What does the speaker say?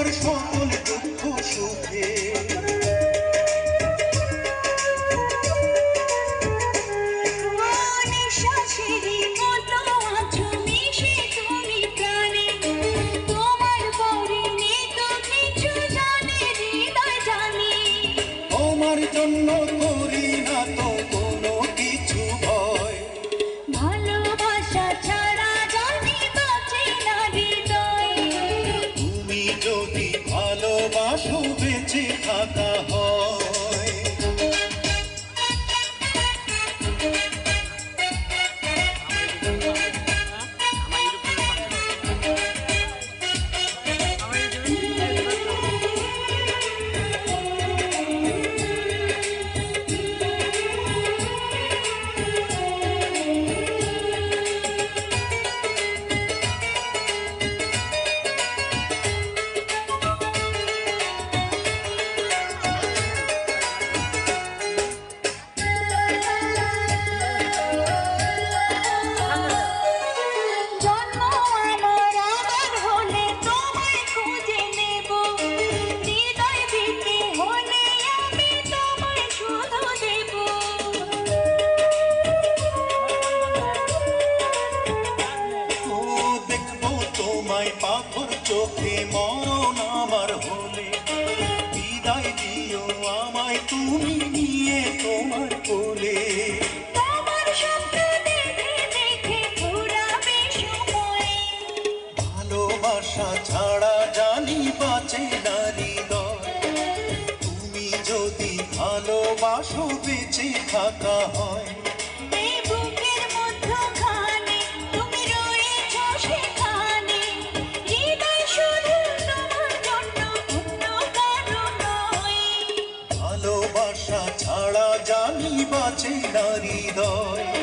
আমার সকল দুঃখ সুখে। তোমার জন্য করি না তো কোনো কিছু ভয়, ভালোবাসা ছাড়া জানি বাঁচে না হৃদয়। তুমি যদি ভালোবাসো বেঁচে থাকা হয়। পাথর চোখে মরণ আমার হলে বিদায় দিও আমায় তুমি নিয়ে তোমার কোলে। ভালোবাসা ছাড়া জানি বাঁচে না হৃদয়, তুমি যদি ভালোবাসো বেঁচে থাকা হয়। ভালোবাসা ছাড়া জানি বাঁচে না হৃদয়।